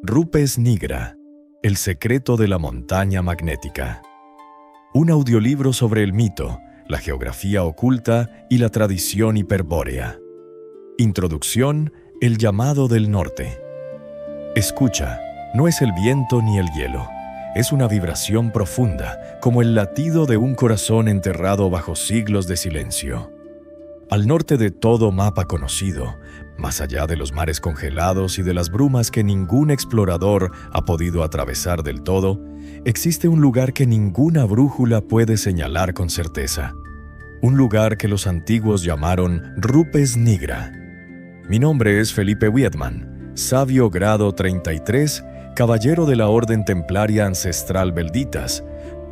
Rupes Nigra, el secreto de la montaña magnética. Un audiolibro sobre el mito, la geografía oculta y la tradición hiperbórea. Introducción: El llamado del norte. Escucha, no es el viento ni el hielo. Es una vibración profunda, como el latido de un corazón enterrado bajo siglos de silencio. Al norte de todo mapa conocido, más allá de los mares congelados y de las brumas que ningún explorador ha podido atravesar del todo, existe un lugar que ninguna brújula puede señalar con certeza. Un lugar que los antiguos llamaron Rupes Nigra. Mi nombre es Felipe Wiedmann, sabio grado 33, caballero de la Orden Templaria Ancestral Belditas,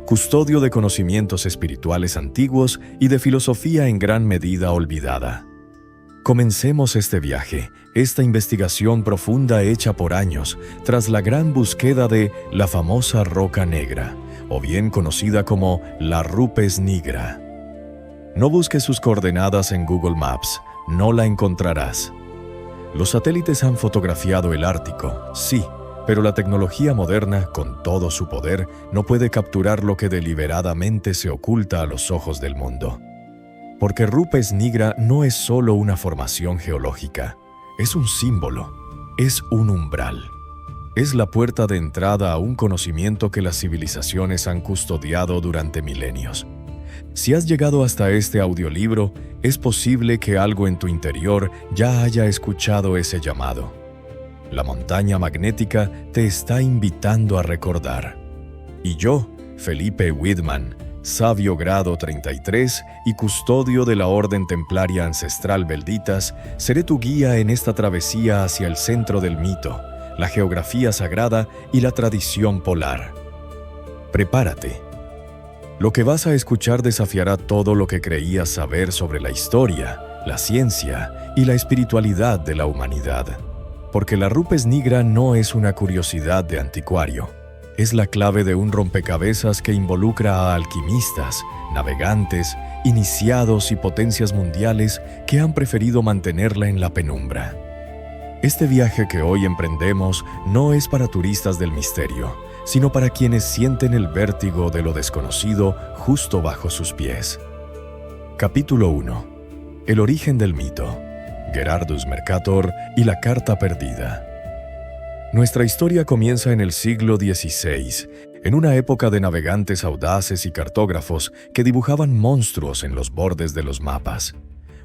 custodio de conocimientos espirituales antiguos y de filosofía en gran medida olvidada. Comencemos este viaje, esta investigación profunda hecha por años, tras la gran búsqueda de la famosa Roca Negra, o bien conocida como la Rupes Nigra. No busques sus coordenadas en Google Maps, no la encontrarás. Los satélites han fotografiado el Ártico, sí, pero la tecnología moderna, con todo su poder, no puede capturar lo que deliberadamente se oculta a los ojos del mundo. Porque Rupes Nigra no es solo una formación geológica, es un símbolo, es un umbral. Es la puerta de entrada a un conocimiento que las civilizaciones han custodiado durante milenios. Si has llegado hasta este audiolibro, es posible que algo en tu interior ya haya escuchado ese llamado. La montaña magnética te está invitando a recordar. Y yo, Felipe Wiedmann, sabio grado 33 y custodio de la Orden Templaria Ancestral Belditas, seré tu guía en esta travesía hacia el centro del mito, la geografía sagrada y la tradición polar. Prepárate. Lo que vas a escuchar desafiará todo lo que creías saber sobre la historia, la ciencia y la espiritualidad de la humanidad. Porque la Rupes Nigra no es una curiosidad de anticuario. Es la clave de un rompecabezas que involucra a alquimistas, navegantes, iniciados y potencias mundiales que han preferido mantenerla en la penumbra. Este viaje que hoy emprendemos no es para turistas del misterio, sino para quienes sienten el vértigo de lo desconocido justo bajo sus pies. Capítulo 1. El origen del mito. Gerardus Mercator y la Carta Perdida. Nuestra historia comienza en el siglo XVI, en una época de navegantes audaces y cartógrafos que dibujaban monstruos en los bordes de los mapas.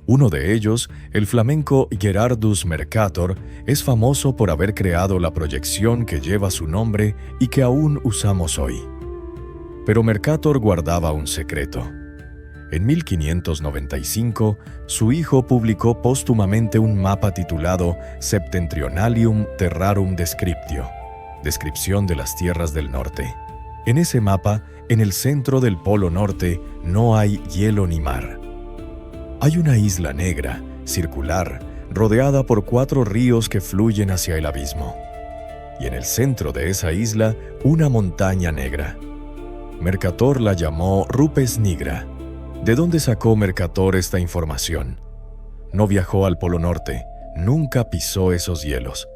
Uno de ellos, el flamenco Gerardus Mercator, es famoso por haber creado la proyección que lleva su nombre y que aún usamos hoy. Pero Mercator guardaba un secreto. En 1595, su hijo publicó póstumamente un mapa titulado Septentrionalium Terrarum Descriptio, descripción de las tierras del norte. En ese mapa, en el centro del Polo Norte, no hay hielo ni mar. Hay una isla negra, circular, rodeada por 4 ríos que fluyen hacia el abismo. Y en el centro de esa isla, una montaña negra. Mercator la llamó Rupes Nigra. ¿De dónde sacó Mercator esta información? No viajó al Polo Norte, nunca pisó esos hielos.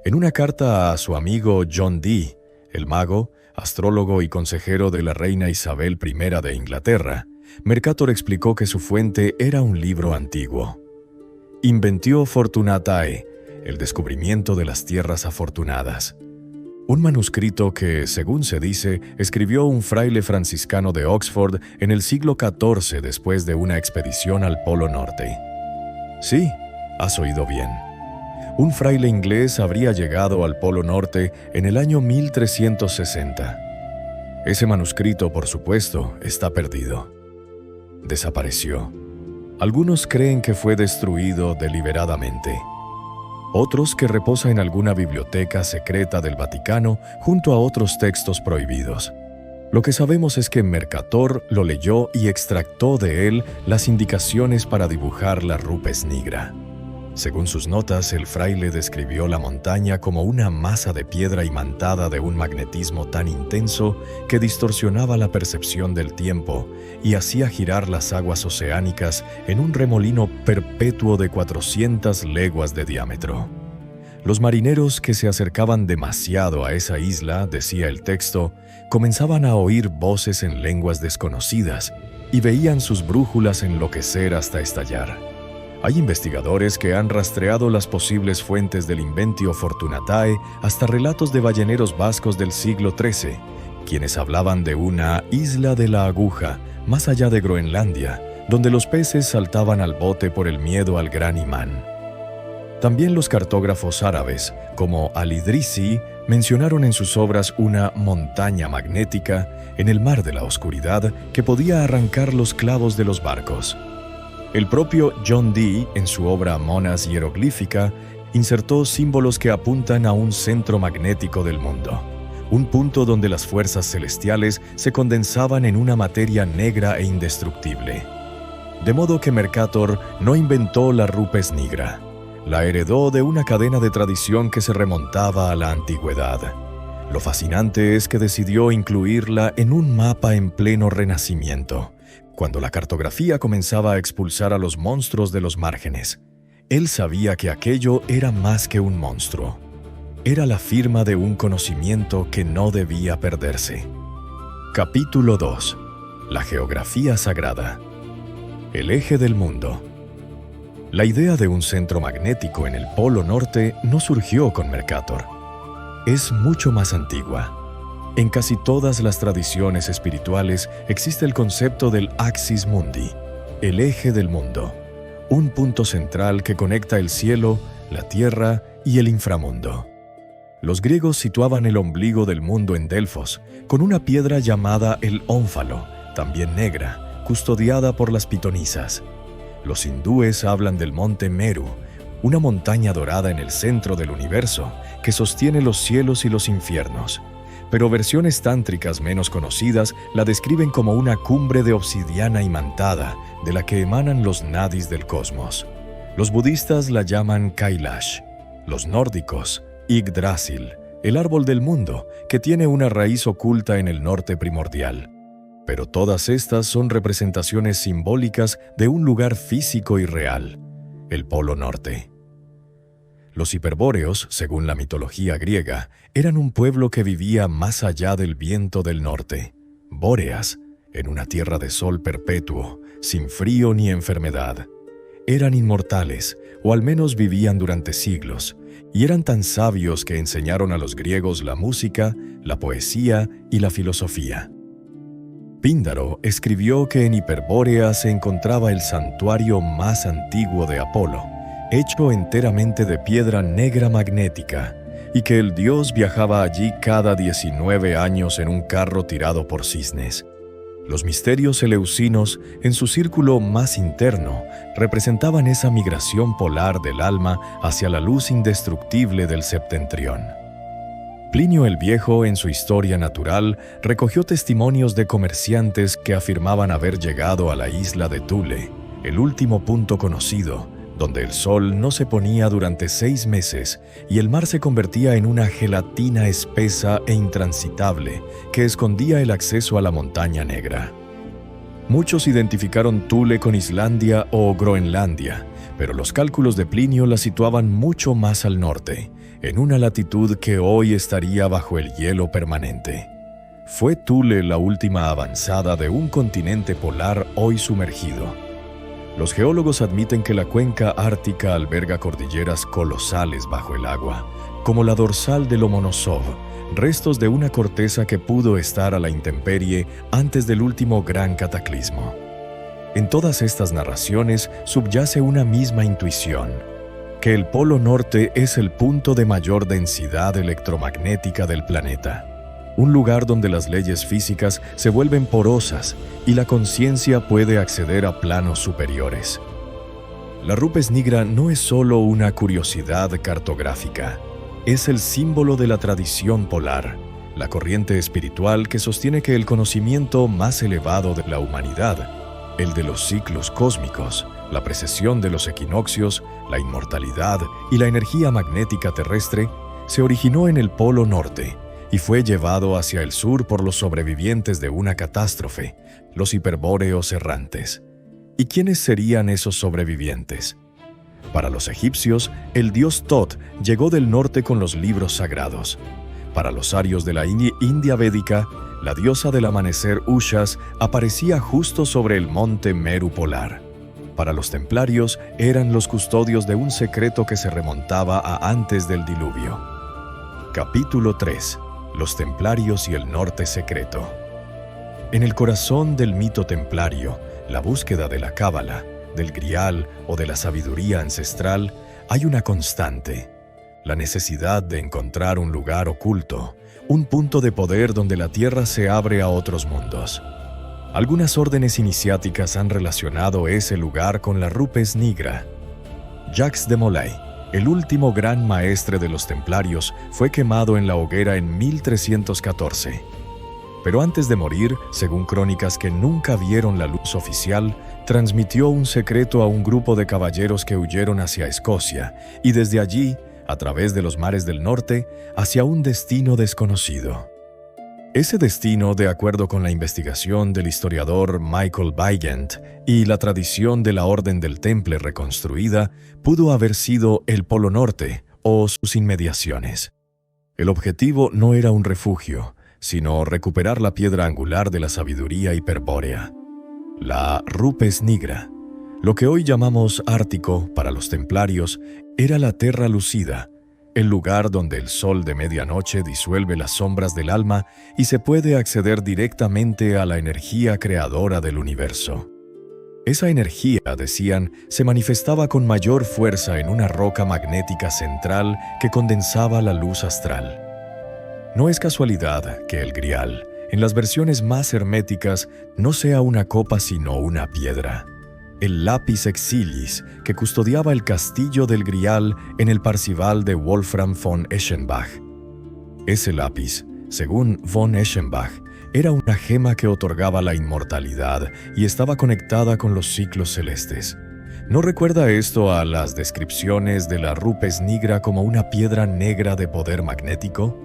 En una carta a su amigo John Dee, el mago, astrólogo y consejero de la reina Isabel I de Inglaterra, Mercator explicó que su fuente era un libro antiguo. Inventio Fortunatae, el descubrimiento de las tierras afortunadas. Un manuscrito que, según se dice, escribió un fraile franciscano de Oxford en el siglo XIV después de una expedición al Polo Norte. Sí, has oído bien. Un fraile inglés habría llegado al Polo Norte en el año 1360. Ese manuscrito, por supuesto, está perdido. Desapareció. Algunos creen que fue destruido deliberadamente. Otros que reposa en alguna biblioteca secreta del Vaticano junto a otros textos prohibidos. Lo que sabemos es que Mercator lo leyó y extractó de él las indicaciones para dibujar la Rupes Nigra. Según sus notas, el fraile describió la montaña como una masa de piedra imantada de un magnetismo tan intenso que distorsionaba la percepción del tiempo y hacía girar las aguas oceánicas en un remolino perpetuo de 400 leguas de diámetro. Los marineros que se acercaban demasiado a esa isla, decía el texto, comenzaban a oír voces en lenguas desconocidas y veían sus brújulas enloquecer hasta estallar. Hay investigadores que han rastreado las posibles fuentes del Inventio Fortunatae hasta relatos de balleneros vascos del siglo XIII, quienes hablaban de una isla de la aguja más allá de Groenlandia, donde los peces saltaban al bote por el miedo al gran imán. También los cartógrafos árabes, como Al-Idrisi, mencionaron en sus obras una montaña magnética en el mar de la oscuridad que podía arrancar los clavos de los barcos. El propio John Dee, en su obra Monas Hieroglífica, insertó símbolos que apuntan a un centro magnético del mundo, un punto donde las fuerzas celestiales se condensaban en una materia negra e indestructible. De modo que Mercator no inventó la rupes nigra, la heredó de una cadena de tradición que se remontaba a la antigüedad. Lo fascinante es que decidió incluirla en un mapa en pleno Renacimiento, cuando la cartografía comenzaba a expulsar a los monstruos de los márgenes. Él sabía que aquello era más que un monstruo. Era la firma de un conocimiento que no debía perderse. Capítulo 2. La geografía sagrada. El eje del mundo. La idea de un centro magnético en el Polo Norte no surgió con Mercator. Es mucho más antigua. En casi todas las tradiciones espirituales existe el concepto del Axis Mundi, el eje del mundo, un punto central que conecta el cielo, la tierra y el inframundo. Los griegos situaban el ombligo del mundo en Delfos, con una piedra llamada el ónfalo, también negra, custodiada por las pitonisas. Los hindúes hablan del monte Meru, una montaña dorada en el centro del universo que sostiene los cielos y los infiernos. Pero versiones tántricas menos conocidas la describen como una cumbre de obsidiana imantada de la que emanan los nadis del cosmos. Los budistas la llaman Kailash, los nórdicos Yggdrasil, el árbol del mundo, que tiene una raíz oculta en el norte primordial. Pero todas estas son representaciones simbólicas de un lugar físico y real, el Polo Norte. Los hiperbóreos, según la mitología griega, eran un pueblo que vivía más allá del viento del norte, Bóreas, en una tierra de sol perpetuo, sin frío ni enfermedad. Eran inmortales, o al menos vivían durante siglos, y eran tan sabios que enseñaron a los griegos la música, la poesía y la filosofía. Píndaro escribió que en Hiperbórea se encontraba el santuario más antiguo de Apolo, hecho enteramente de piedra negra magnética, y que el dios viajaba allí cada 19 años en un carro tirado por cisnes. Los misterios eleusinos, en su círculo más interno, representaban esa migración polar del alma hacia la luz indestructible del septentrión. Plinio el Viejo, en su Historia Natural, recogió testimonios de comerciantes que afirmaban haber llegado a la isla de Thule, el último punto conocido, donde el sol no se ponía durante 6 meses y el mar se convertía en una gelatina espesa e intransitable que escondía el acceso a la montaña negra. Muchos identificaron Thule con Islandia o Groenlandia, pero los cálculos de Plinio la situaban mucho más al norte, en una latitud que hoy estaría bajo el hielo permanente. ¿Fue Thule la última avanzada de un continente polar hoy sumergido? Los geólogos admiten que la cuenca ártica alberga cordilleras colosales bajo el agua, como la dorsal de Lomonosov, restos de una corteza que pudo estar a la intemperie antes del último gran cataclismo. En todas estas narraciones subyace una misma intuición, que el Polo Norte es el punto de mayor densidad electromagnética del planeta, un lugar donde las leyes físicas se vuelven porosas y la conciencia puede acceder a planos superiores. La rupes nigra no es solo una curiosidad cartográfica, es el símbolo de la tradición polar, la corriente espiritual que sostiene que el conocimiento más elevado de la humanidad, el de los ciclos cósmicos, la precesión de los equinoccios, la inmortalidad y la energía magnética terrestre, se originó en el Polo Norte y fue llevado hacia el sur por los sobrevivientes de una catástrofe, los hiperbóreos errantes. ¿Y quiénes serían esos sobrevivientes? Para los egipcios, el dios Tot llegó del norte con los libros sagrados. Para los arios de la India védica, la diosa del amanecer Ushas aparecía justo sobre el monte Meru polar. Para los templarios, eran los custodios de un secreto que se remontaba a antes del diluvio. Capítulo 3. Los templarios y el norte secreto. En el corazón del mito templario, la búsqueda de la cábala, del grial o de la sabiduría ancestral, hay una constante: la necesidad de encontrar un lugar oculto, un punto de poder donde la tierra se abre a otros mundos. Algunas órdenes iniciáticas han relacionado ese lugar con la Rupes Nigra. Jacques de Molay, el último gran maestre de los templarios, fue quemado en la hoguera en 1314. Pero antes de morir, según crónicas que nunca vieron la luz oficial, transmitió un secreto a un grupo de caballeros que huyeron hacia Escocia y desde allí, a través de los mares del norte, hacia un destino desconocido. Ese destino, de acuerdo con la investigación del historiador Michael Weigand y la tradición de la Orden del Temple reconstruida, pudo haber sido el Polo Norte o sus inmediaciones. El objetivo no era un refugio, sino recuperar la piedra angular de la sabiduría hiperbórea, la Rupes Nigra. Lo que hoy llamamos Ártico para los templarios era la Terra Lucida, el lugar donde el sol de medianoche disuelve las sombras del alma y se puede acceder directamente a la energía creadora del universo. Esa energía, decían, se manifestaba con mayor fuerza en una roca magnética central que condensaba la luz astral. No es casualidad que el grial, en las versiones más herméticas, no sea una copa sino una piedra. El lapis exilis, que custodiaba el castillo del grial en el Parzival de Wolfram von Eschenbach. Ese lápiz, según von Eschenbach, era una gema que otorgaba la inmortalidad y estaba conectada con los ciclos celestes. ¿No recuerda esto a las descripciones de la Rupes Nigra como una piedra negra de poder magnético?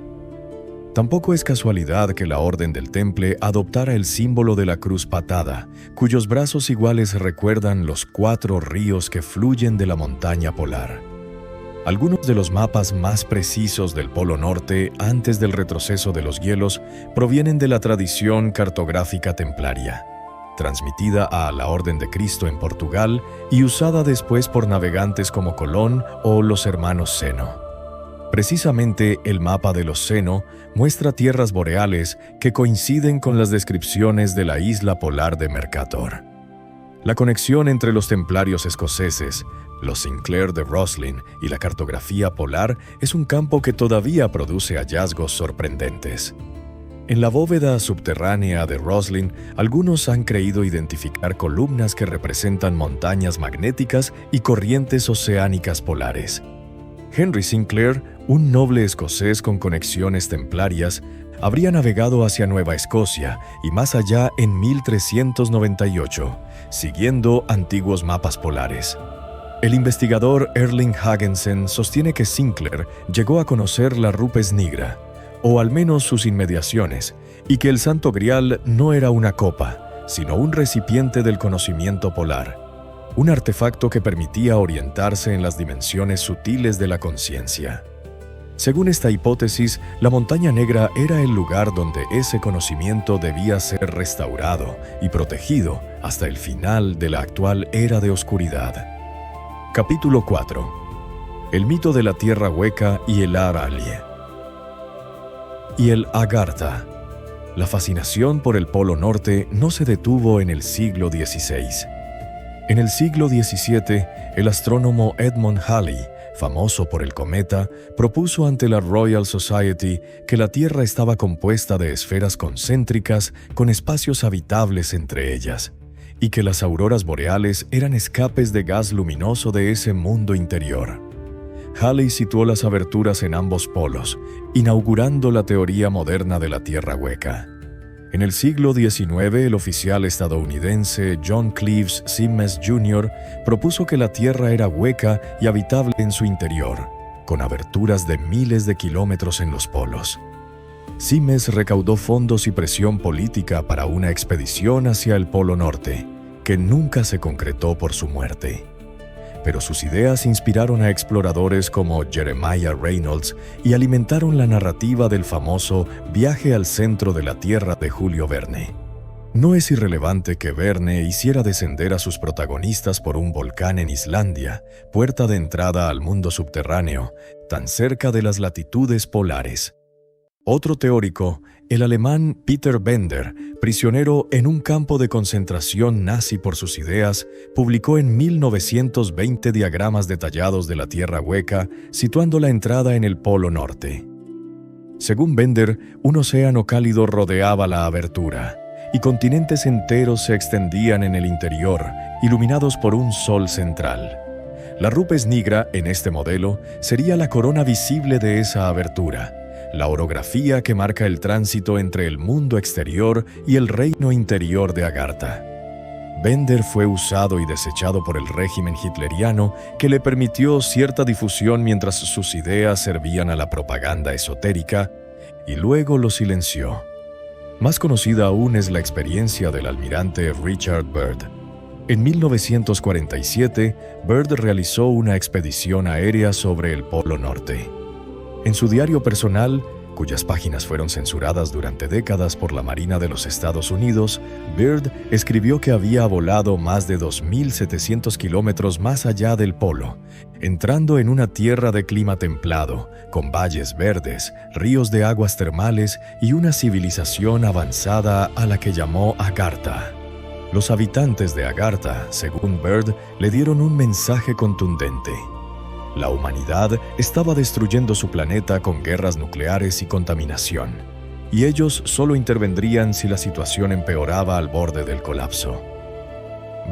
Tampoco es casualidad que la Orden del Temple adoptara el símbolo de la cruz patada, cuyos brazos iguales recuerdan los 4 ríos que fluyen de la montaña polar. Algunos de los mapas más precisos del Polo Norte antes del retroceso de los hielos provienen de la tradición cartográfica templaria, transmitida a la Orden de Cristo en Portugal y usada después por navegantes como Colón o los hermanos Zeno. Precisamente el mapa de los Zeno muestra tierras boreales que coinciden con las descripciones de la isla polar de Mercator. La conexión entre los templarios escoceses, los Sinclair de Roslin y la cartografía polar es un campo que todavía produce hallazgos sorprendentes. En la bóveda subterránea de Roslin, algunos han creído identificar columnas que representan montañas magnéticas y corrientes oceánicas polares. Henry Sinclair, un noble escocés con conexiones templarias, habría navegado hacia Nueva Escocia y más allá en 1398, siguiendo antiguos mapas polares. El investigador Erling Hagensen sostiene que Sinclair llegó a conocer la Rupes Nigra, o al menos sus inmediaciones, y que el Santo Grial no era una copa, sino un recipiente del conocimiento polar, un artefacto que permitía orientarse en las dimensiones sutiles de la conciencia. Según esta hipótesis, la Montaña Negra era el lugar donde ese conocimiento debía ser restaurado y protegido hasta el final de la actual era de oscuridad. Capítulo 4. El mito de la Tierra Hueca y el Aralie. Y el Agartha. La fascinación por el Polo Norte no se detuvo en el siglo XVI. En el siglo XVII, el astrónomo Edmund Halley, famoso por el cometa, propuso ante la Royal Society que la Tierra estaba compuesta de esferas concéntricas con espacios habitables entre ellas, y que las auroras boreales eran escapes de gas luminoso de ese mundo interior. Halley situó las aberturas en ambos polos, inaugurando la teoría moderna de la Tierra hueca. En el siglo XIX, el oficial estadounidense John Cleves Simes Jr. propuso que la Tierra era hueca y habitable en su interior, con aberturas de miles de kilómetros en los polos. Simes recaudó fondos y presión política para una expedición hacia el Polo Norte, que nunca se concretó por su muerte. pero sus ideas inspiraron a exploradores como Jeremiah Reynolds y alimentaron la narrativa del famoso Viaje al centro de la Tierra de Julio Verne. No es irrelevante que Verne hiciera descender a sus protagonistas por un volcán en Islandia, puerta de entrada al mundo subterráneo, tan cerca de las latitudes polares. Otro teórico, el alemán Peter Bender, prisionero en un campo de concentración nazi por sus ideas, publicó en 1920 diagramas detallados de la Tierra hueca, situando la entrada en el Polo Norte. Según Bender, un océano cálido rodeaba la abertura, y continentes enteros se extendían en el interior, iluminados por un sol central. La Rupes Nigra, en este modelo, sería la corona visible de esa abertura, la orografía que marca el tránsito entre el mundo exterior y el reino interior de Agartha. Bender fue usado y desechado por el régimen hitleriano, que le permitió cierta difusión mientras sus ideas servían a la propaganda esotérica, y luego lo silenció. Más conocida aún es la experiencia del almirante Richard Byrd. En 1947, Byrd realizó una expedición aérea sobre el Polo Norte. En su diario personal, cuyas páginas fueron censuradas durante décadas por la Marina de los Estados Unidos, Byrd escribió que había volado más de 2.700 kilómetros más allá del polo, entrando en una tierra de clima templado, con valles verdes, ríos de aguas termales y una civilización avanzada a la que llamó Agartha. Los habitantes de Agartha, según Byrd, le dieron un mensaje contundente. La humanidad estaba destruyendo su planeta con guerras nucleares y contaminación, y ellos solo intervendrían si la situación empeoraba al borde del colapso.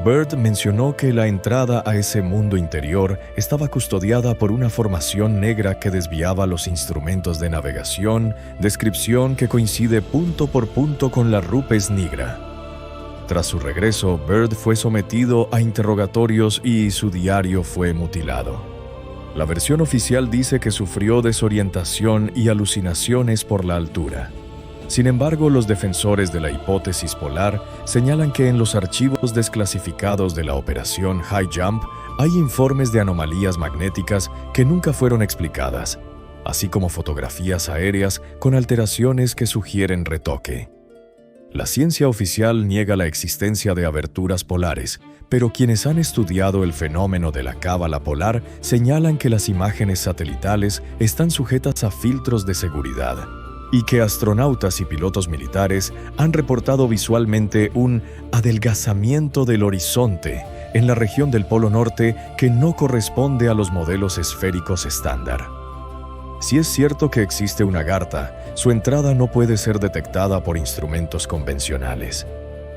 Byrd mencionó que la entrada a ese mundo interior estaba custodiada por una formación negra que desviaba los instrumentos de navegación, descripción que coincide punto por punto con la Rupes Nigra. Tras su regreso, Byrd fue sometido a interrogatorios y su diario fue mutilado. La versión oficial dice que sufrió desorientación y alucinaciones por la altura. Sin embargo, los defensores de la hipótesis polar señalan que en los archivos desclasificados de la operación High Jump hay informes de anomalías magnéticas que nunca fueron explicadas, así como fotografías aéreas con alteraciones que sugieren retoque. La ciencia oficial niega la existencia de aberturas polares, pero quienes han estudiado el fenómeno de la cábala polar señalan que las imágenes satelitales están sujetas a filtros de seguridad y que astronautas y pilotos militares han reportado visualmente un adelgazamiento del horizonte en la región del Polo Norte que no corresponde a los modelos esféricos estándar. Si es cierto que existe una Agartha, su entrada no puede ser detectada por instrumentos convencionales.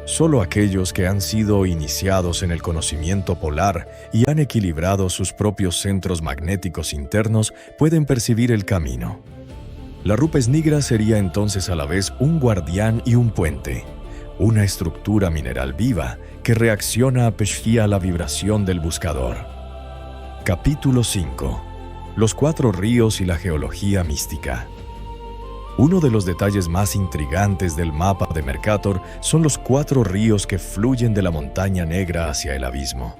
Solo aquellos que han sido iniciados en el conocimiento polar y han equilibrado sus propios centros magnéticos internos pueden percibir el camino. La Rupes Nigra sería entonces a la vez un guardián y un puente, una estructura mineral viva que reacciona a la vibración del buscador. Capítulo 5. Los 4 ríos y la geología mística. Uno de los detalles más intrigantes del mapa de Mercator son los 4 ríos que fluyen de la Montaña Negra hacia el abismo.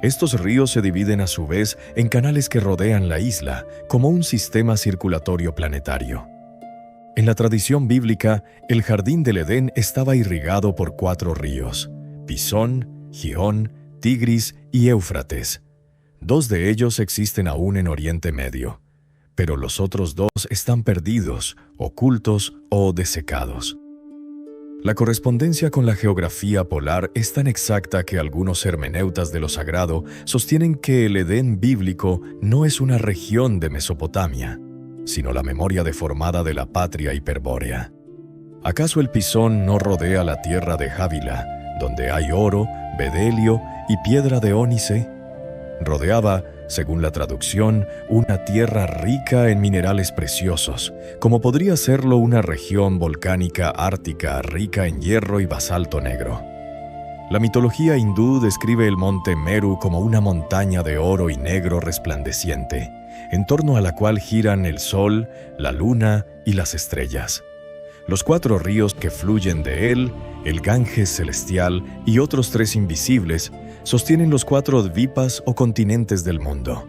Estos ríos se dividen a su vez en canales que rodean la isla, como un sistema circulatorio planetario. En la tradición bíblica, el jardín del Edén estaba irrigado por 4 ríos: Pisón, Gihón, Tigris y Éufrates. 2 de ellos existen aún en Oriente Medio, pero los otros 2 están perdidos, ocultos o desecados. La correspondencia con la geografía polar es tan exacta que algunos hermeneutas de lo sagrado sostienen que el Edén bíblico no es una región de Mesopotamia, sino la memoria deformada de la patria hiperbórea. ¿Acaso el Pisón no rodea la tierra de Jávila, donde hay oro, bedelio y piedra de ónice? Rodeaba, según la traducción, una tierra rica en minerales preciosos, como podría serlo una región volcánica ártica rica en hierro y basalto negro. La mitología hindú describe el monte Meru como una montaña de oro y negro resplandeciente, en torno a la cual giran el sol, la luna y las estrellas. Los 4 ríos que fluyen de él, el Ganges celestial y otros 3 invisibles, sostienen los 4 dvipas o continentes del mundo.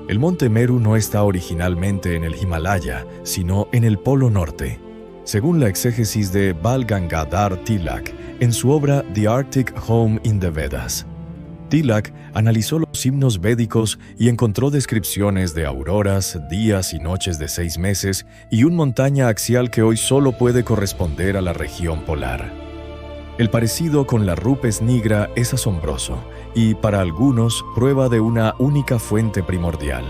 El monte Meru no está originalmente en el Himalaya, sino en el Polo Norte, según la exégesis de Bal Gangadhar Tilak en su obra The Arctic Home in the Vedas. Tilak analizó los himnos védicos y encontró descripciones de auroras, días y noches de 6 meses y una montaña axial que hoy solo puede corresponder a la región polar. El parecido con la Rupes Nigra es asombroso y, para algunos, prueba de una única fuente primordial.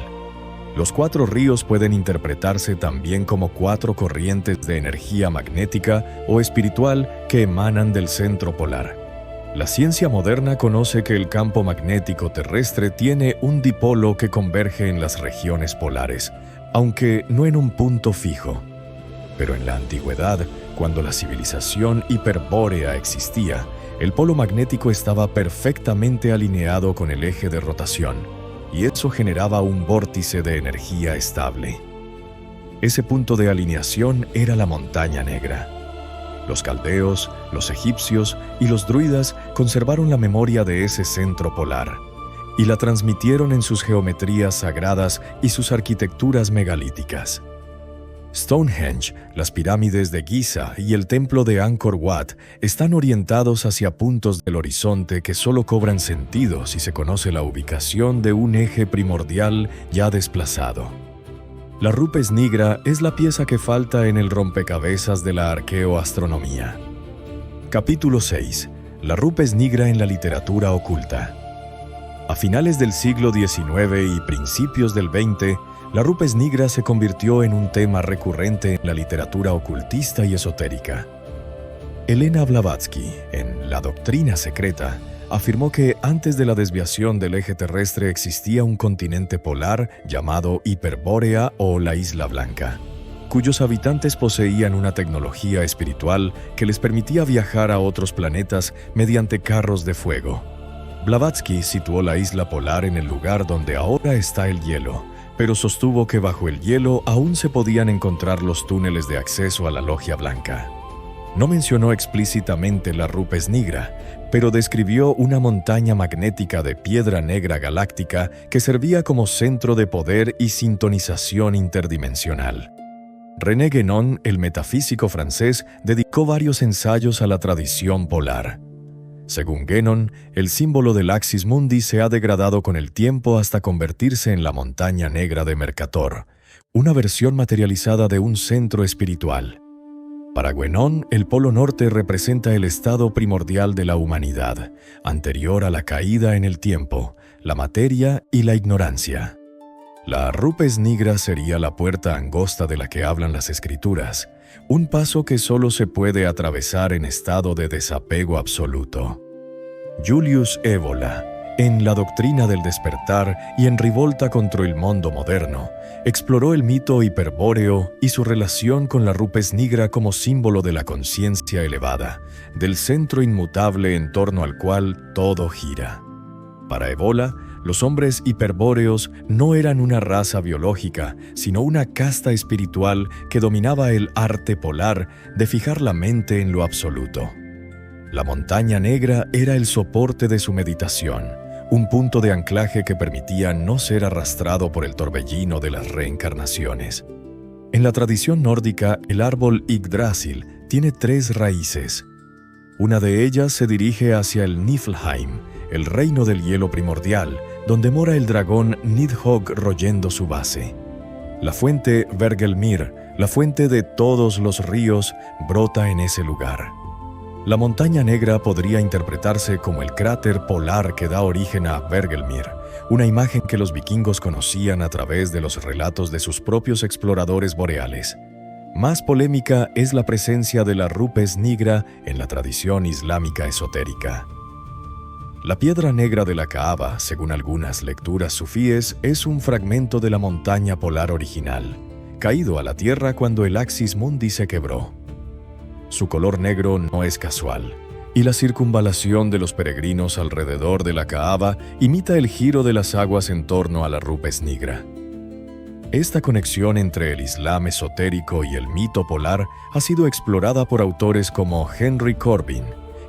Los 4 ríos pueden interpretarse también como 4 corrientes de energía magnética o espiritual que emanan del centro polar. La ciencia moderna conoce que el campo magnético terrestre tiene un dipolo que converge en las regiones polares, aunque no en un punto fijo. Pero en la antigüedad, cuando la civilización hiperbórea existía, el polo magnético estaba perfectamente alineado con el eje de rotación, y eso generaba un vórtice de energía estable. Ese punto de alineación era la Montaña Negra. Los caldeos, los egipcios y los druidas conservaron la memoria de ese centro polar y la transmitieron en sus geometrías sagradas y sus arquitecturas megalíticas. Stonehenge, las pirámides de Giza y el templo de Angkor Wat están orientados hacia puntos del horizonte que solo cobran sentido si se conoce la ubicación de un eje primordial ya desplazado. La Rupes Nigra es la pieza que falta en el rompecabezas de la arqueoastronomía. Capítulo 6. La Rupes Nigra en la literatura oculta. A finales del siglo XIX y principios del XX, la Rupes Nigra se convirtió en un tema recurrente en la literatura ocultista y esotérica. Elena Blavatsky, en La Doctrina Secreta, afirmó que antes de la desviación del eje terrestre existía un continente polar llamado Hiperbórea o la Isla Blanca, cuyos habitantes poseían una tecnología espiritual que les permitía viajar a otros planetas mediante carros de fuego. Blavatsky situó la isla polar en el lugar donde ahora está el hielo, pero sostuvo que bajo el hielo aún se podían encontrar los túneles de acceso a la Logia Blanca. No mencionó explícitamente la Rupes Nigra, pero describió una montaña magnética de piedra negra galáctica que servía como centro de poder y sintonización interdimensional. René Guénon, el metafísico francés, dedicó varios ensayos a la tradición polar. Según Guénon, el símbolo del Axis Mundi se ha degradado con el tiempo hasta convertirse en la montaña negra de Mercator, una versión materializada de un centro espiritual. Para Guénon, el Polo Norte representa el estado primordial de la humanidad, anterior a la caída en el tiempo, la materia y la ignorancia. La Rupes Nigra sería la puerta angosta de la que hablan las Escrituras, un paso que solo se puede atravesar en estado de desapego absoluto. Julius Evola, en La Doctrina del Despertar y en Rivolta contra el Mundo Moderno, exploró el mito hiperbóreo y su relación con la Rupes Nigra como símbolo de la conciencia elevada, del centro inmutable en torno al cual todo gira. Para Evola, los hombres hiperbóreos no eran una raza biológica, sino una casta espiritual que dominaba el arte polar de fijar la mente en lo absoluto. La Montaña Negra era el soporte de su meditación, un punto de anclaje que permitía no ser arrastrado por el torbellino de las reencarnaciones. En la tradición nórdica, el árbol Yggdrasil tiene 3 raíces. Una de ellas se dirige hacia el Niflheim, el reino del hielo primordial, donde mora el dragón Nidhogg royendo su base. La fuente Hvergelmir, la fuente de todos los ríos, brota en ese lugar. La Montaña Negra podría interpretarse como el cráter polar que da origen a Hvergelmir, una imagen que los vikingos conocían a través de los relatos de sus propios exploradores boreales. Más polémica es la presencia de la Rupes Nigra en la tradición islámica esotérica. La piedra negra de la Kaaba, según algunas lecturas sufíes, es un fragmento de la montaña polar original, caído a la tierra cuando el Axis Mundi se quebró. Su color negro no es casual, y la circunvalación de los peregrinos alrededor de la Kaaba imita el giro de las aguas en torno a la Rupes Nigra. Esta conexión entre el Islam esotérico y el mito polar ha sido explorada por autores como Henry Corbin,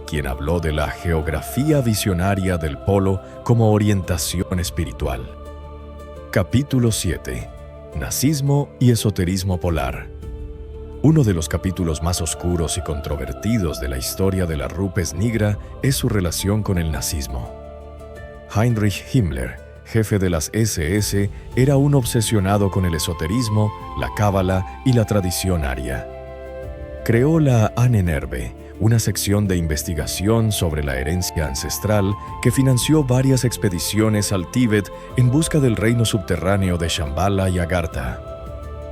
quien habló de la geografía visionaria del polo como orientación espiritual. Capítulo 7. Nazismo y esoterismo polar. Uno de los capítulos más oscuros y controvertidos de la historia de la Rupes Nigra es su relación con el nazismo. Heinrich Himmler, jefe de las SS, era un obsesionado con el esoterismo, la cábala y la tradición aria. Creó la Ahnenerbe, una sección de investigación sobre la herencia ancestral que financió varias expediciones al Tíbet en busca del reino subterráneo de Shambhala y Agartha.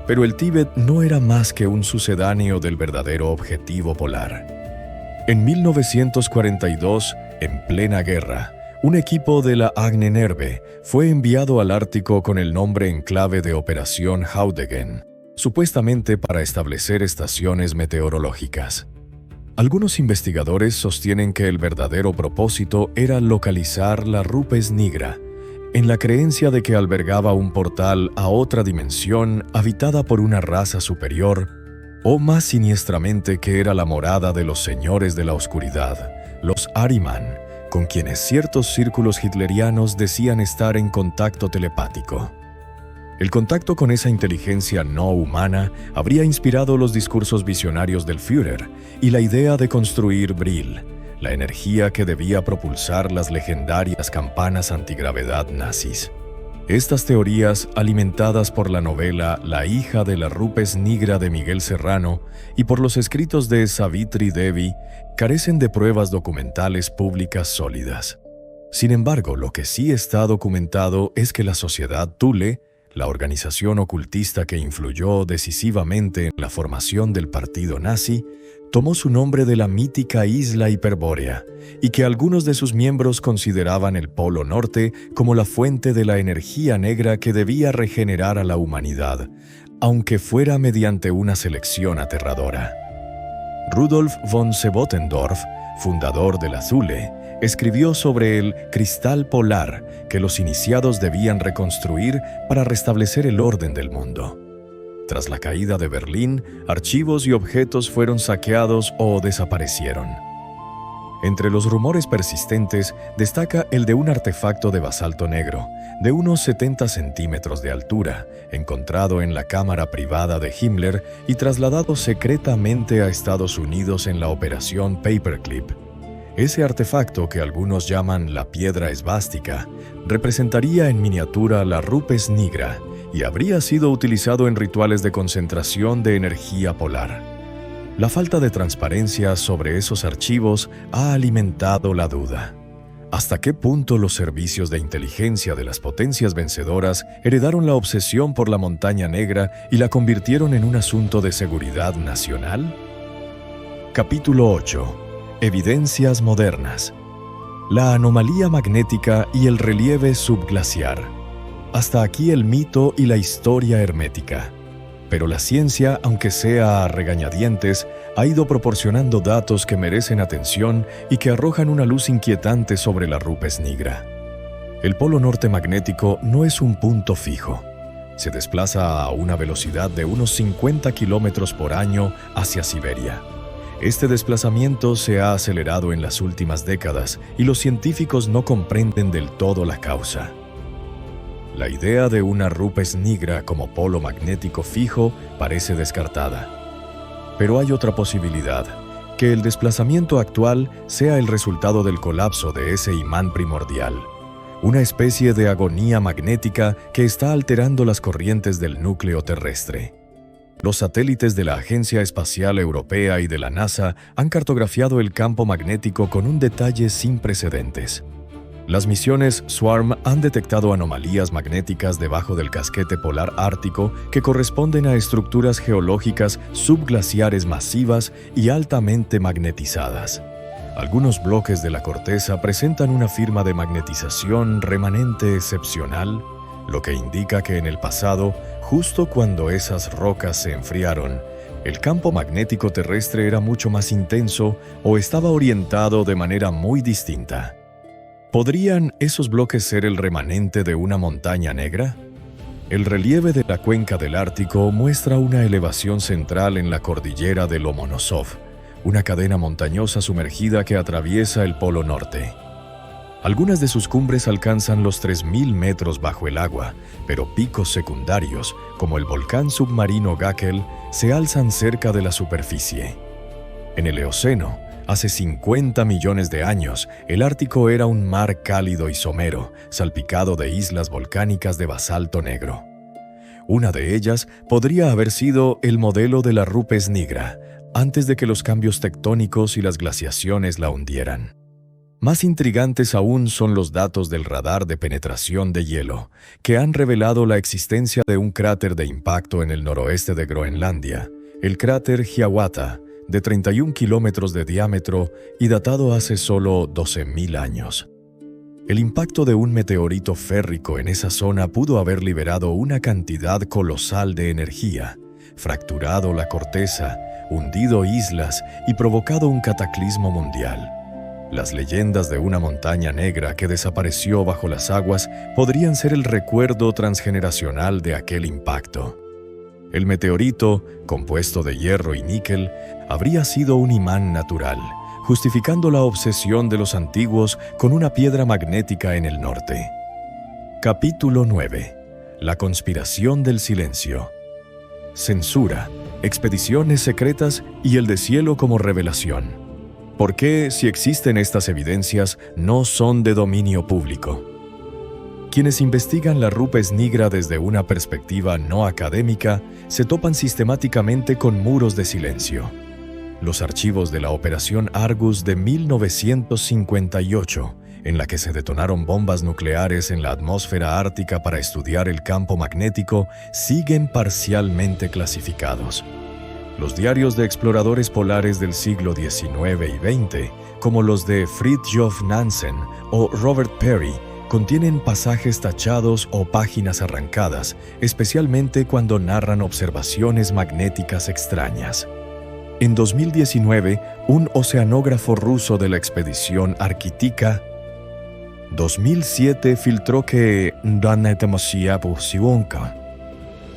Pero el Tíbet no era más que un sucedáneo del verdadero objetivo polar. En 1942, en plena guerra, un equipo de la Ahnenerbe fue enviado al Ártico con el nombre en clave de Operación Haudegen, supuestamente para establecer estaciones meteorológicas. Algunos investigadores sostienen que el verdadero propósito era localizar la Rupes Nigra, en la creencia de que albergaba un portal a otra dimensión habitada por una raza superior, o más siniestramente que era la morada de los señores de la oscuridad, los Ahriman, con quienes ciertos círculos hitlerianos decían estar en contacto telepático. El contacto con esa inteligencia no humana habría inspirado los discursos visionarios del Führer y la idea de construir Brill, la energía que debía propulsar las legendarias campanas antigravedad nazis. Estas teorías, alimentadas por la novela La hija de la Rupes Nigra de Miguel Serrano y por los escritos de Savitri Devi, carecen de pruebas documentales públicas sólidas. Sin embargo, lo que sí está documentado es que la Sociedad Thule, la organización ocultista que influyó decisivamente en la formación del partido nazi, tomó su nombre de la mítica isla Hiperbórea y que algunos de sus miembros consideraban el Polo Norte como la fuente de la energía negra que debía regenerar a la humanidad, aunque fuera mediante una selección aterradora. Rudolf von Sebottendorf, fundador de la Thule, escribió sobre el cristal polar que los iniciados debían reconstruir para restablecer el orden del mundo. Tras la caída de Berlín, archivos y objetos fueron saqueados o desaparecieron. Entre los rumores persistentes destaca el de un artefacto de basalto negro, de unos 70 centímetros de altura, encontrado en la cámara privada de Himmler y trasladado secretamente a Estados Unidos en la Operación Paperclip. Ese artefacto, que algunos llaman la piedra esvástica, representaría en miniatura la Rupes Nigra y habría sido utilizado en rituales de concentración de energía polar. La falta de transparencia sobre esos archivos ha alimentado la duda. ¿Hasta qué punto los servicios de inteligencia de las potencias vencedoras heredaron la obsesión por la Montaña Negra y la convirtieron en un asunto de seguridad nacional? Capítulo 8. Evidencias modernas. La anomalía magnética y el relieve subglaciar. Hasta aquí el mito y la historia hermética. Pero la ciencia, aunque sea a regañadientes, ha ido proporcionando datos que merecen atención y que arrojan una luz inquietante sobre la Rupes Nigra. El polo norte magnético no es un punto fijo. Se desplaza a una velocidad de unos 50 kilómetros por año hacia Siberia. Este desplazamiento se ha acelerado en las últimas décadas y los científicos no comprenden del todo la causa. La idea de una Rupes Nigra como polo magnético fijo parece descartada. Pero hay otra posibilidad, que el desplazamiento actual sea el resultado del colapso de ese imán primordial, una especie de agonía magnética que está alterando las corrientes del núcleo terrestre. Los satélites de la Agencia Espacial Europea y de la NASA han cartografiado el campo magnético con un detalle sin precedentes. Las misiones SWARM han detectado anomalías magnéticas debajo del casquete polar ártico que corresponden a estructuras geológicas subglaciares masivas y altamente magnetizadas. Algunos bloques de la corteza presentan una firma de magnetización remanente excepcional, lo que indica que en el pasado, justo cuando esas rocas se enfriaron, el campo magnético terrestre era mucho más intenso o estaba orientado de manera muy distinta. ¿Podrían esos bloques ser el remanente de una montaña negra? El relieve de la cuenca del Ártico muestra una elevación central en la cordillera de Lomonosov, una cadena montañosa sumergida que atraviesa el Polo Norte. Algunas de sus cumbres alcanzan los 3.000 metros bajo el agua, pero picos secundarios, como el volcán submarino Gackel, se alzan cerca de la superficie. En el Eoceno, hace 50 millones de años, el Ártico era un mar cálido y somero, salpicado de islas volcánicas de basalto negro. Una de ellas podría haber sido el modelo de la Rupes Nigra, antes de que los cambios tectónicos y las glaciaciones la hundieran. Más intrigantes aún son los datos del radar de penetración de hielo, que han revelado la existencia de un cráter de impacto en el noroeste de Groenlandia, el cráter Hiawatha, de 31 kilómetros de diámetro y datado hace solo 12.000 años. El impacto de un meteorito férrico en esa zona pudo haber liberado una cantidad colosal de energía, fracturado la corteza, hundido islas y provocado un cataclismo mundial. Las leyendas de una montaña negra que desapareció bajo las aguas podrían ser el recuerdo transgeneracional de aquel impacto. El meteorito, compuesto de hierro y níquel, habría sido un imán natural, justificando la obsesión de los antiguos con una piedra magnética en el norte. Capítulo 9. La conspiración del silencio. Censura, expediciones secretas y el deshielo como revelación. ¿Por qué, si existen estas evidencias, no son de dominio público? Quienes investigan la Rupes Nigra desde una perspectiva no académica se topan sistemáticamente con muros de silencio. Los archivos de la Operación Argus de 1958, en la que se detonaron bombas nucleares en la atmósfera ártica para estudiar el campo magnético, siguen parcialmente clasificados. Los diarios de exploradores polares del siglo XIX y XX, como los de Fridtjof Nansen o Robert Peary, contienen pasajes tachados o páginas arrancadas, especialmente cuando narran observaciones magnéticas extrañas. En 2019, un oceanógrafo ruso de la expedición Arctica 2007 filtró que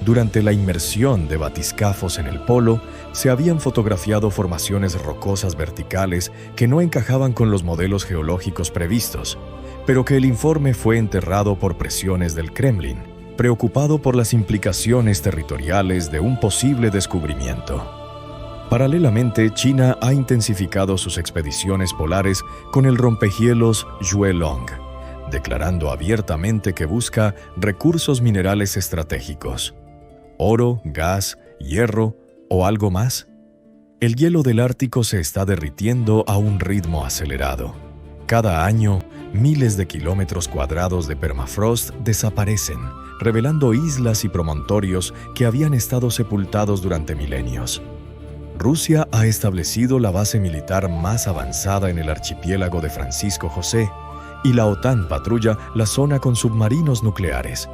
durante la inmersión de batiscafos en el polo, se habían fotografiado formaciones rocosas verticales que no encajaban con los modelos geológicos previstos, pero que el informe fue enterrado por presiones del Kremlin, preocupado por las implicaciones territoriales de un posible descubrimiento. Paralelamente, China ha intensificado sus expediciones polares con el rompehielos Yuelong, declarando abiertamente que busca recursos minerales estratégicos. ¿Oro, gas, hierro o algo más? El hielo del Ártico se está derritiendo a un ritmo acelerado. Cada año, miles de kilómetros cuadrados de permafrost desaparecen, revelando islas y promontorios que habían estado sepultados durante milenios. Rusia ha establecido la base militar más avanzada en el archipiélago de Francisco José, y la OTAN patrulla la zona con submarinos nucleares.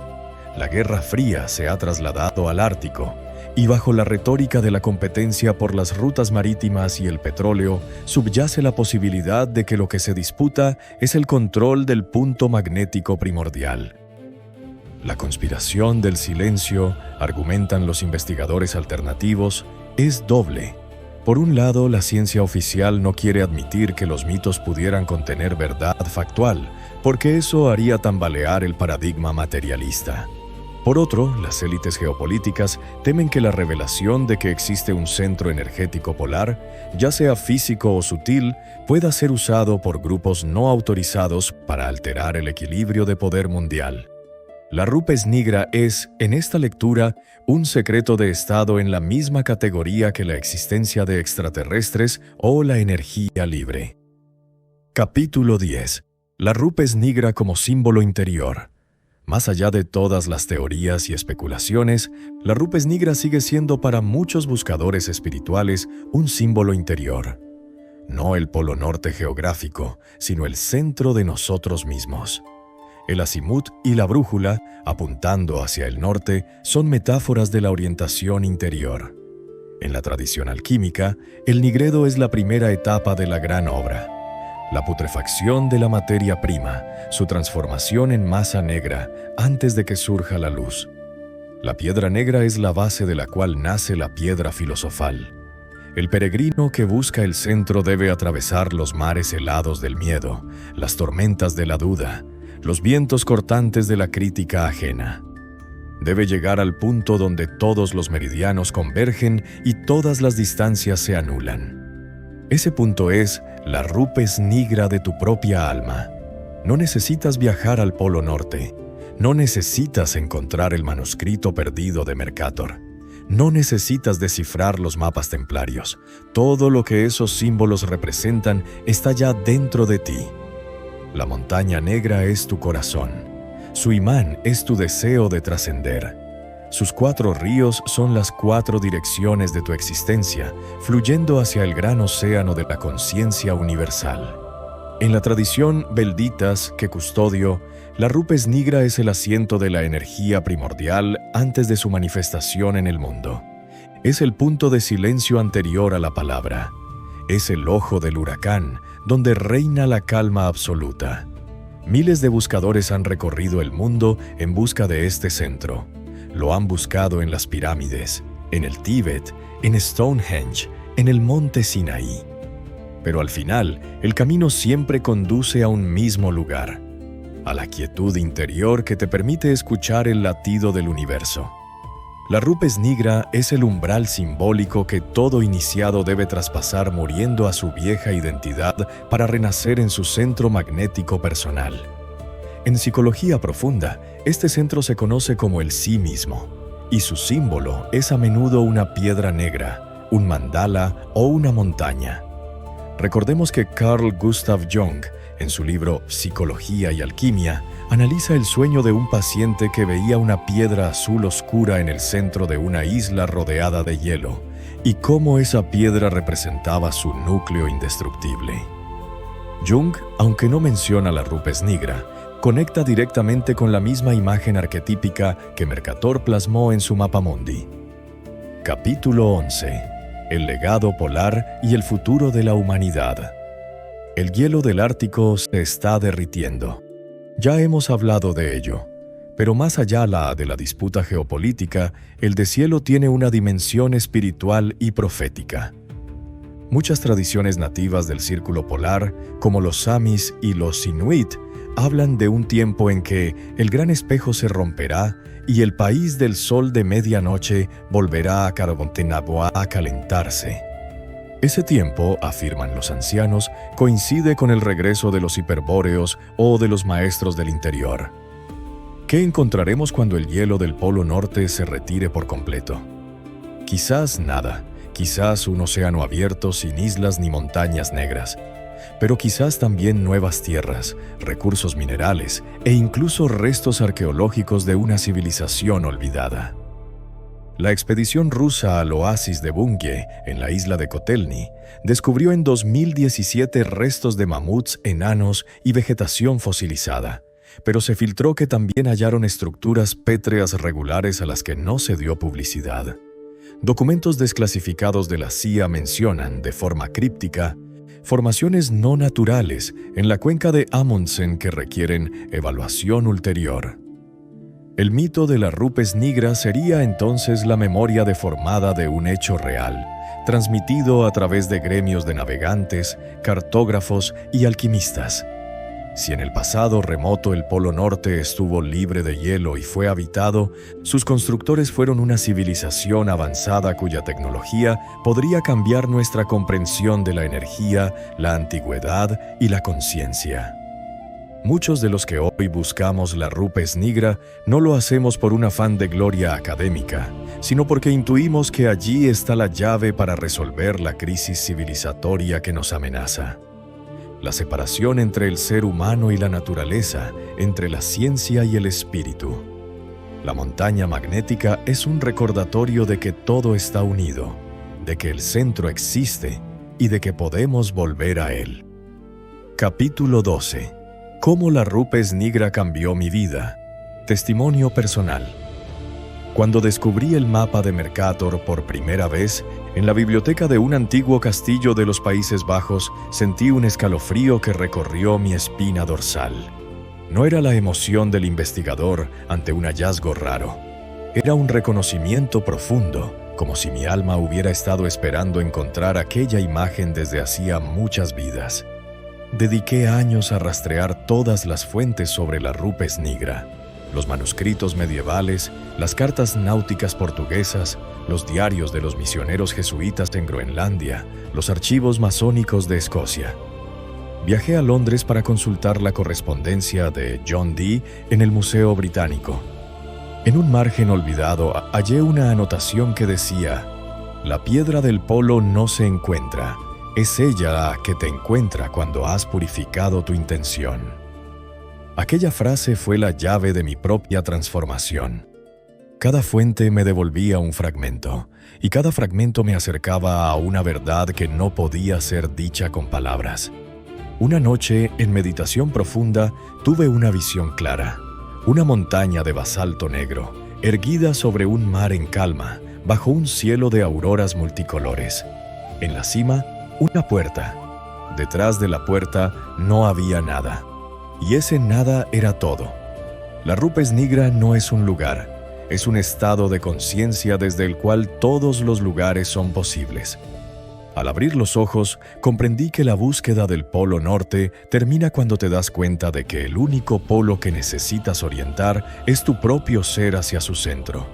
La Guerra Fría se ha trasladado al Ártico, y bajo la retórica de la competencia por las rutas marítimas y el petróleo, subyace la posibilidad de que lo que se disputa es el control del punto magnético primordial. La conspiración del silencio, argumentan los investigadores alternativos, es doble. Por un lado, la ciencia oficial no quiere admitir que los mitos pudieran contener verdad factual, porque eso haría tambalear el paradigma materialista. Por otro, las élites geopolíticas temen que la revelación de que existe un centro energético polar, ya sea físico o sutil, pueda ser usado por grupos no autorizados para alterar el equilibrio de poder mundial. La Rupes Nigra es, en esta lectura, un secreto de Estado en la misma categoría que la existencia de extraterrestres o la energía libre. Capítulo 10. La Rupes Nigra como símbolo interior. Más allá de todas las teorías y especulaciones, la Rupes Nigra sigue siendo para muchos buscadores espirituales un símbolo interior. No el polo norte geográfico, sino el centro de nosotros mismos. El azimut y la brújula, apuntando hacia el norte, son metáforas de la orientación interior. En la tradición alquímica, el nigredo es la primera etapa de la gran obra. La putrefacción de la materia prima, su transformación en masa negra antes de que surja la luz. La piedra negra es la base de la cual nace la piedra filosofal. El peregrino que busca el centro debe atravesar los mares helados del miedo, las tormentas de la duda, los vientos cortantes de la crítica ajena. Debe llegar al punto donde todos los meridianos convergen y todas las distancias se anulan. Ese punto es la rupes nigra de tu propia alma. No necesitas viajar al Polo Norte. No necesitas encontrar el manuscrito perdido de Mercator. No necesitas descifrar los mapas templarios. Todo lo que esos símbolos representan está ya dentro de ti. La montaña negra es tu corazón. Su imán es tu deseo de trascender. Sus 4 ríos son las 4 direcciones de tu existencia, fluyendo hacia el gran océano de la conciencia universal. En la tradición Velditas que custodio, la rupes nigra es el asiento de la energía primordial antes de su manifestación en el mundo. Es el punto de silencio anterior a la palabra. Es el ojo del huracán, donde reina la calma absoluta. Miles de buscadores han recorrido el mundo en busca de este centro. Lo han buscado en las pirámides, en el Tíbet, en Stonehenge, en el monte Sinaí. Pero al final, el camino siempre conduce a un mismo lugar, a la quietud interior que te permite escuchar el latido del universo. La rupes nigra es el umbral simbólico que todo iniciado debe traspasar muriendo a su vieja identidad para renacer en su centro magnético personal. En psicología profunda, este centro se conoce como el sí mismo, y su símbolo es a menudo una piedra negra, un mandala o una montaña. Recordemos que Carl Gustav Jung, en su libro Psicología y Alquimia, analiza el sueño de un paciente que veía una piedra azul oscura en el centro de una isla rodeada de hielo, y cómo esa piedra representaba su núcleo indestructible. Jung, aunque no menciona la rupes nigra, conecta directamente con la misma imagen arquetípica que Mercator plasmó en su mapamundi. Capítulo 11. El legado polar y el futuro de la humanidad. El hielo del Ártico se está derritiendo. Ya hemos hablado de ello, pero más allá de la disputa geopolítica, el deshielo tiene una dimensión espiritual y profética. Muchas tradiciones nativas del círculo polar, como los samis y los inuit, hablan de un tiempo en que el gran espejo se romperá y el país del sol de medianoche volverá a Cargontenabua a calentarse. Ese tiempo, afirman los ancianos, coincide con el regreso de los hiperbóreos o de los maestros del interior. ¿Qué encontraremos cuando el hielo del Polo Norte se retire por completo? Quizás nada, quizás un océano abierto sin islas ni montañas negras, pero quizás también nuevas tierras, recursos minerales e incluso restos arqueológicos de una civilización olvidada. La expedición rusa al oasis de Bunge, en la isla de Kotelny, descubrió en 2017 restos de mamuts enanos y vegetación fosilizada, pero se filtró que también hallaron estructuras pétreas regulares a las que no se dio publicidad. Documentos desclasificados de la CIA mencionan, de forma críptica, formaciones no naturales en la cuenca de Amundsen que requieren evaluación ulterior. El mito de la rupes nigra sería entonces la memoria deformada de un hecho real, transmitido a través de gremios de navegantes, cartógrafos y alquimistas. Si en el pasado remoto el Polo Norte estuvo libre de hielo y fue habitado, sus constructores fueron una civilización avanzada cuya tecnología podría cambiar nuestra comprensión de la energía, la antigüedad y la conciencia. Muchos de los que hoy buscamos la rupes nigra no lo hacemos por un afán de gloria académica, sino porque intuimos que allí está la llave para resolver la crisis civilizatoria que nos amenaza. La separación entre el ser humano y la naturaleza, entre la ciencia y el espíritu. La montaña magnética es un recordatorio de que todo está unido, de que el centro existe y de que podemos volver a él. Capítulo 12. ¿Cómo la rupes nigra cambió mi vida? Testimonio personal. Cuando descubrí el mapa de Mercator por primera vez, en la biblioteca de un antiguo castillo de los Países Bajos, sentí un escalofrío que recorrió mi espina dorsal. No era la emoción del investigador ante un hallazgo raro. Era un reconocimiento profundo, como si mi alma hubiera estado esperando encontrar aquella imagen desde hacía muchas vidas. Dediqué años a rastrear todas las fuentes sobre la Rupes Nigra, los manuscritos medievales, las cartas náuticas portuguesas, los diarios de los misioneros jesuitas en Groenlandia, los archivos masónicos de Escocia. Viajé a Londres para consultar la correspondencia de John Dee en el Museo Británico. En un margen olvidado hallé una anotación que decía: «La piedra del polo no se encuentra, es ella la que te encuentra cuando has purificado tu intención». Aquella frase fue la llave de mi propia transformación. Cada fuente me devolvía un fragmento, y cada fragmento me acercaba a una verdad que no podía ser dicha con palabras. Una noche, en meditación profunda, tuve una visión clara. Una montaña de basalto negro, erguida sobre un mar en calma, bajo un cielo de auroras multicolores. En la cima, una puerta. Detrás de la puerta no había nada. Y ese nada era todo. La Rupes Nigra no es un lugar, es un estado de conciencia desde el cual todos los lugares son posibles. Al abrir los ojos, comprendí que la búsqueda del Polo Norte termina cuando te das cuenta de que el único polo que necesitas orientar es tu propio ser hacia su centro.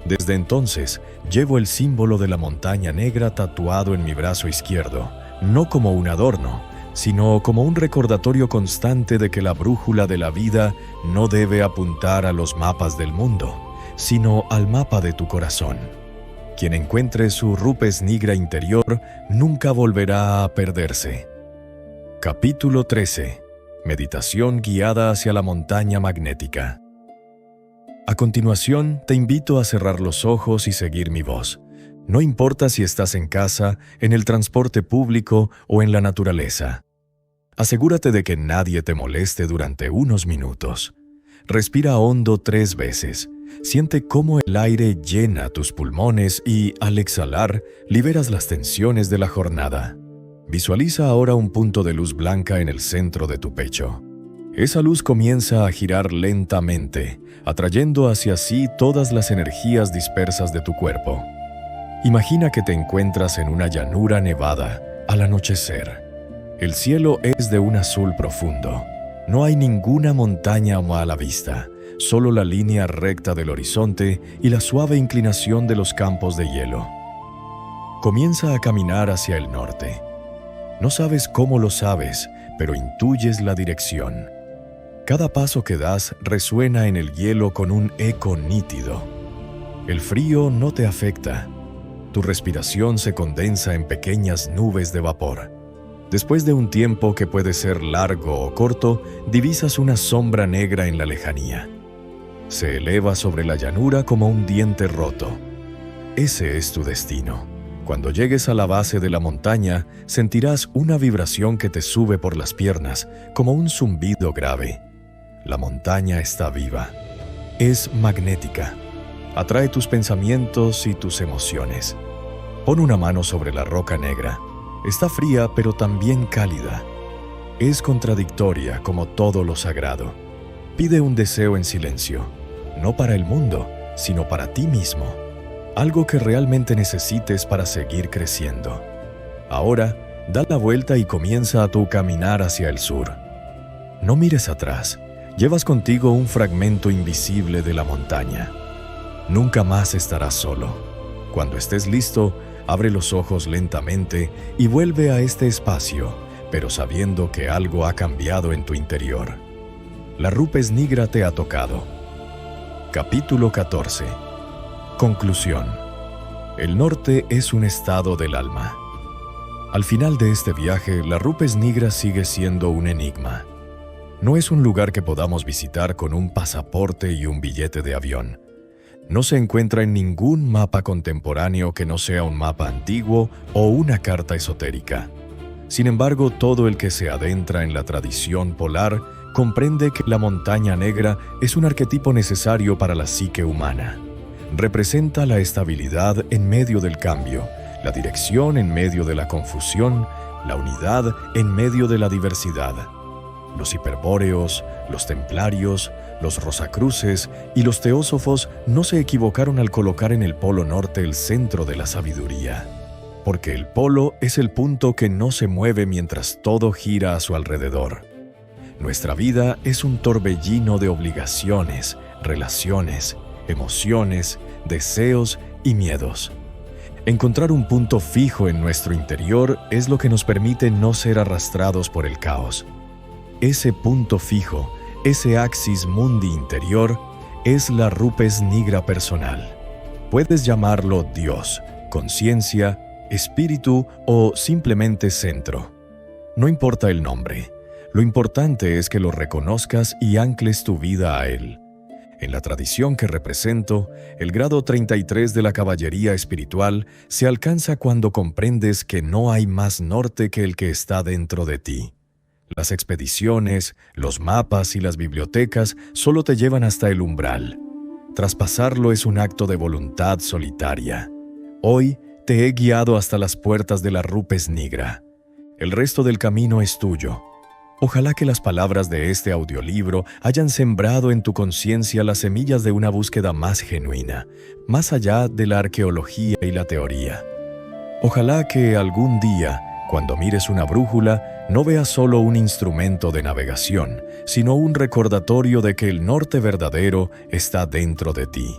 Desde entonces, llevo el símbolo de la montaña negra tatuado en mi brazo izquierdo, no como un adorno, sino como un recordatorio constante de que la brújula de la vida no debe apuntar a los mapas del mundo, sino al mapa de tu corazón. Quien encuentre su Rupes Nigra interior nunca volverá a perderse. Capítulo 13. Meditación guiada hacia la montaña magnética. A continuación, te invito a cerrar los ojos y seguir mi voz. No importa si estás en casa, en el transporte público o en la naturaleza. Asegúrate de que nadie te moleste durante unos minutos. Respira hondo 3 veces. Siente cómo el aire llena tus pulmones y, al exhalar, liberas las tensiones de la jornada. Visualiza ahora un punto de luz blanca en el centro de tu pecho. Esa luz comienza a girar lentamente, atrayendo hacia sí todas las energías dispersas de tu cuerpo. Imagina que te encuentras en una llanura nevada, al anochecer. El cielo es de un azul profundo. No hay ninguna montaña a la vista, solo la línea recta del horizonte y la suave inclinación de los campos de hielo. Comienza a caminar hacia el norte. No sabes cómo lo sabes, pero intuyes la dirección. Cada paso que das resuena en el hielo con un eco nítido. El frío no te afecta. Tu respiración se condensa en pequeñas nubes de vapor. Después de un tiempo que puede ser largo o corto, divisas una sombra negra en la lejanía. Se eleva sobre la llanura como un diente roto. Ese es tu destino. Cuando llegues a la base de la montaña, sentirás una vibración que te sube por las piernas, como un zumbido grave. La montaña está viva. Es magnética. Atrae tus pensamientos y tus emociones. Pon una mano sobre la roca negra. Está fría, pero también cálida. Es contradictoria como todo lo sagrado. Pide un deseo en silencio, no para el mundo, sino para ti mismo. Algo que realmente necesites para seguir creciendo. Ahora, da la vuelta y comienza tu caminar hacia el sur. No mires atrás. Llevas contigo un fragmento invisible de la montaña. Nunca más estarás solo. Cuando estés listo, abre los ojos lentamente y vuelve a este espacio, pero sabiendo que algo ha cambiado en tu interior. La Rupes Nigra te ha tocado. Capítulo 14. Conclusión. El norte es un estado del alma. Al final de este viaje, la Rupes Nigra sigue siendo un enigma. No es un lugar que podamos visitar con un pasaporte y un billete de avión. No se encuentra en ningún mapa contemporáneo que no sea un mapa antiguo o una carta esotérica. Sin embargo, todo el que se adentra en la tradición polar comprende que la montaña negra es un arquetipo necesario para la psique humana. Representa la estabilidad en medio del cambio, la dirección en medio de la confusión, la unidad en medio de la diversidad. Los hiperbóreos, los templarios, los Rosacruces y los teósofos no se equivocaron al colocar en el Polo Norte el centro de la sabiduría, porque el polo es el punto que no se mueve mientras todo gira a su alrededor. Nuestra vida es un torbellino de obligaciones, relaciones, emociones, deseos y miedos. Encontrar un punto fijo en nuestro interior es lo que nos permite no ser arrastrados por el caos. Ese punto fijo, ese axis mundi interior, es la rupes nigra personal. Puedes llamarlo Dios, conciencia, espíritu o simplemente centro. No importa el nombre. Lo importante es que lo reconozcas y ancles tu vida a él. En la tradición que represento, el grado 33 de la caballería espiritual se alcanza cuando comprendes que no hay más norte que el que está dentro de ti. Las expediciones, los mapas y las bibliotecas solo te llevan hasta el umbral. Traspasarlo es un acto de voluntad solitaria. Hoy te he guiado hasta las puertas de la rupes nigra. El resto del camino es tuyo. Ojalá que las palabras de este audiolibro hayan sembrado en tu conciencia las semillas de una búsqueda más genuina, más allá de la arqueología y la teoría. Ojalá que algún día, cuando mires una brújula, no veas solo un instrumento de navegación, sino un recordatorio de que el norte verdadero está dentro de ti.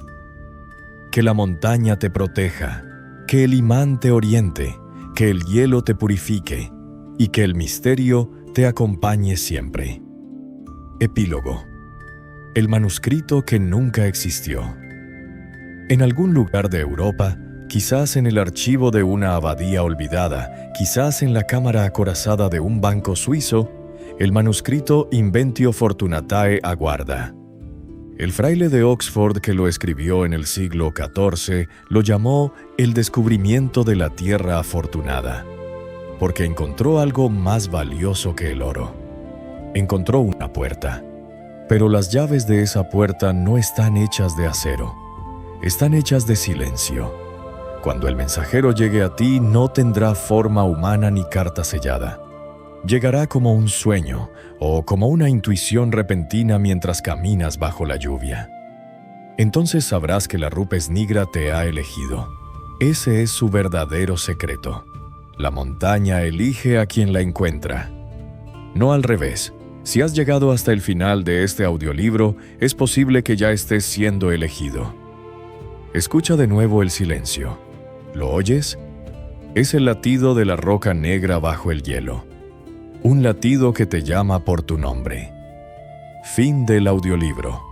Que la montaña te proteja, que el imán te oriente, que el hielo te purifique y que el misterio te acompañe siempre. Epílogo. El manuscrito que nunca existió. En algún lugar de Europa, quizás en el archivo de una abadía olvidada, quizás en la cámara acorazada de un banco suizo, el manuscrito Inventio Fortunatae aguarda. El fraile de Oxford que lo escribió en el siglo XIV lo llamó el descubrimiento de la tierra afortunada, porque encontró algo más valioso que el oro. Encontró una puerta, pero las llaves de esa puerta no están hechas de acero, están hechas de silencio. Cuando el mensajero llegue a ti, no tendrá forma humana ni carta sellada. Llegará como un sueño o como una intuición repentina mientras caminas bajo la lluvia. Entonces sabrás que la rupes nigra te ha elegido. Ese es su verdadero secreto. La montaña elige a quien la encuentra. No al revés. Si has llegado hasta el final de este audiolibro, es posible que ya estés siendo elegido. Escucha de nuevo el silencio. ¿Lo oyes? Es el latido de la roca negra bajo el hielo. Un latido que te llama por tu nombre. Fin del audiolibro.